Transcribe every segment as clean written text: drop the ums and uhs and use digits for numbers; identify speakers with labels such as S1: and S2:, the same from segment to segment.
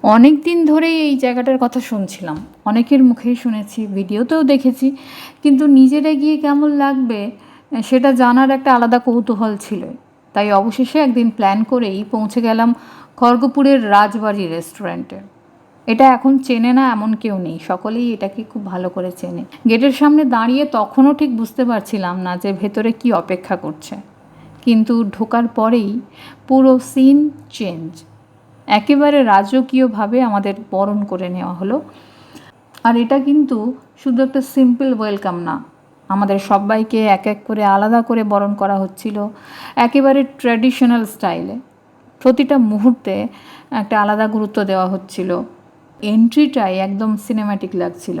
S1: অনেক দিন ধরেই এই জায়গাটার কথা শুনছিলাম, অনেকের মুখেই শুনেছি, ভিডিওতেও দেখেছি, কিন্তু নিজেরা গিয়ে কেমন লাগবে সেটা জানার একটা আলাদা কৌতূহল ছিল। তাই অবশেষে একদিন প্ল্যান করেই পৌঁছে গেলাম খড়গপুরের রাজবাড়ি রেস্টুরেন্টে। এটা এখন চেনে না এমন কেউ নেই, সকলেই এটাকে খুব ভালো করে চেনে। গেটের সামনে দাঁড়িয়ে তখনও ঠিক বুঝতে পারছিলাম না যে ভেতরে কি অপেক্ষা করছে, কিন্তু ঢোকার পরেই পুরো সিন চেঞ্জ। একেবারে রাজকীয়ভাবে আমাদের বরণ করে নেওয়া হলো। আর এটা কিন্তু শুধু একটা সিম্পল ওয়েলকাম না, আমাদের সবাইকে এক এক করে আলাদা করে বরণ করা হচ্ছিল, একেবারে ট্র্যাডিশনাল স্টাইলে। প্রতিটা মুহূর্তে একটা আলাদা গুরুত্ব দেওয়া হচ্ছিল। এন্ট্রিটাই একদম সিনেম্যাটিক লাগছিল।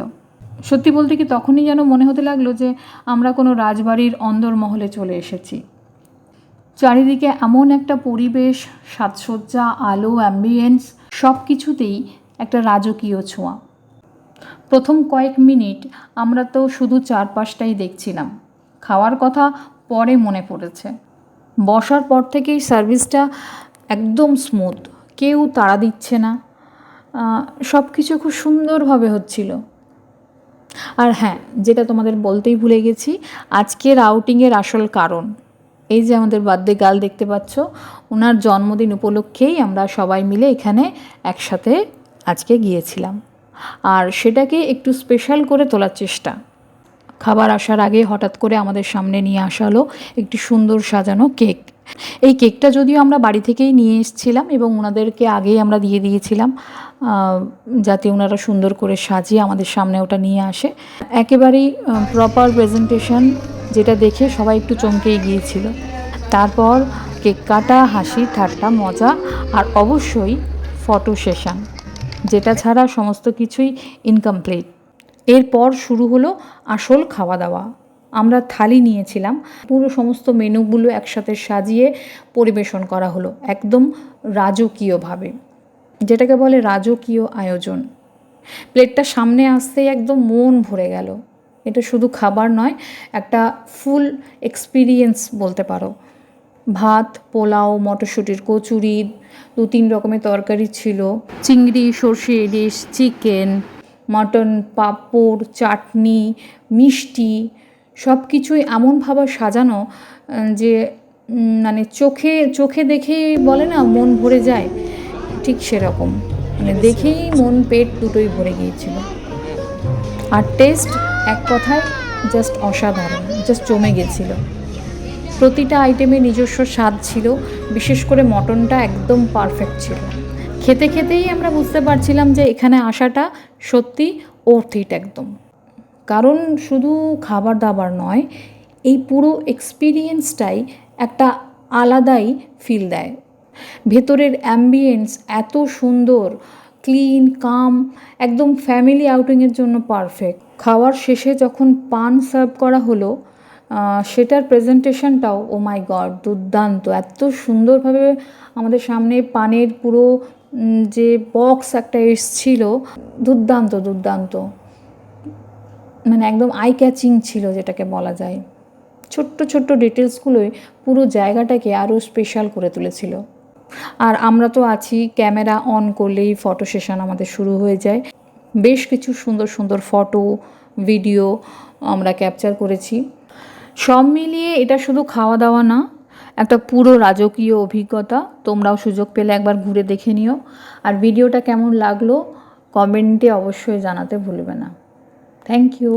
S1: সত্যি বলতে কি তখনই যেন মনে হতে লাগলো যে আমরা কোনো রাজবাড়ির অন্দরমহলে চলে এসেছি। চারিদিকে এমন একটা পরিবেশ, সাজসজ্জা, আলো, অ্যাম্বিয়েন্স, সব কিছুতেই একটা রাজকীয় ছোঁয়া। প্রথম কয়েক মিনিট আমরা তো শুধু চারপাশটাই দেখছিলাম, খাওয়ার কথা পরে মনে পড়েছে। বসার পর থেকেই সার্ভিসটা একদম স্মুথ, কেউ তাড়া দিচ্ছে না, সব কিছু খুব সুন্দরভাবে হচ্ছিল। আর হ্যাঁ, যেটা তোমাদের বলতেই ভুলে গেছি, আজকের আউটিংয়ের আসল কারণ এই যে আমাদের বার্থডে গার্ল দেখতে পাচ্ছ, ওনার জন্মদিন উপলক্ষেই আমরা সবাই মিলে এখানে একসাথে আজকে গিয়েছিলাম, আর সেটাকে একটু স্পেশাল করে তোলার চেষ্টা। খাবার আসার আগে হঠাৎ করে আমাদের সামনে নিয়ে আসা হলো একটি সুন্দর সাজানো কেক। এই কেকটা যদিও আমরা বাড়ি থেকেই নিয়ে এসেছিলাম এবং ওনাদেরকে আগেই আমরা দিয়ে দিয়েছিলাম, যাতে ওনারা সুন্দর করে সাজিয়ে আমাদের সামনে ওটা নিয়ে আসে। একেবারেই প্রপার প্রেজেন্টেশন, যেটা দেখে সবাই একটু চমকেই গিয়েছিল। তারপর কেক কাটা, হাসি ঠাট্টা, মজা, আর অবশ্যই ফটো সেশন, যেটা ছাড়া সমস্ত কিছুই ইনকমপ্লিট। এরপর শুরু হলো আসল খাওয়া দাওয়া। আমরা থালি নিয়েছিলাম, পুরো সমস্ত মেনুগুলো একসাথে সাজিয়ে পরিবেশন করা হলো একদম রাজকীয়ভাবে, যেটাকে বলে রাজকীয় আয়োজন। প্লেটটা সামনে আসতেই একদম মন ভরে গেল। এটা শুধু খাবার নয়, একটা ফুল এক্সপিরিয়েন্স বলতে পারো। ভাত, পোলাও, মটরশুঁটির কচুরি, 2-3 রকমের তরকারি ছিল, চিংড়ি, সর্ষে ইলিশ, চিকেন, মটন, পাঁপড়, চাটনি, মিষ্টি, সব কিছুই এমনভাবে সাজানো যে মানে চোখে চোখে দেখেই বলে না মন ভরে যায়, ঠিক সেরকম, মানে দেখেই মন পেট দুটোই ভরে গিয়েছিল। আর টেস্ট এক কথায় জাস্ট অসাধারণ, জাস্ট জমে গেছিল। প্রতিটা আইটেমে নিজস্ব স্বাদ ছিল, বিশেষ করে মটনটা একদম পারফেক্ট ছিল। খেতে খেতেই আমরা বুঝতে পারছিলাম যে এখানে আসাটা সত্যি ওর্থ ইট একদম। কারণ শুধু খাবার দাবার নয়, এই পুরো এক্সপিরিয়েন্সটাই একটা আলাদাই ফিল দেয়। ভেতরের অ্যাম্বিয়েন্স এত সুন্দর, ক্লিন, কাম, একদম ফ্যামিলি আউটিংয়ের জন্য পারফেক্ট। খাওয়ার শেষে যখন পান সার্ভ করা হলো, সেটার প্রেজেন্টেশনটাও ও মাই গড দুর্দান্ত। এত সুন্দরভাবে আমাদের সামনে পানের পুরো যে বক্স একটা এসছিল, দুর্দান্ত দুর্দান্ত, মানে একদম আই ক্যাচিং ছিল যেটাকে বলা যায়। ছোট্ট ছোট্ট ডিটেলসগুলোই পুরো জায়গাটাকে আরও স্পেশাল করে তুলেছিল। আর আমরা তো আছি, ক্যামেরা অন করলেই ফটো সেশন আমাদের শুরু হয়ে যায়। বেশ কিছু সুন্দর সুন্দর ফটো, ভিডিও আমরা ক্যাপচার করেছি। সব মিলিয়ে এটা শুধু খাওয়া দাওয়া না, একটা পুরো রাজকীয় অভিজ্ঞতা। তোমরাও সুযোগ পেলে একবার ঘুরে দেখে নিও। আর ভিডিওটা কেমন লাগলো কমেন্টে অবশ্যই জানাতে ভুলবে না। Thank you.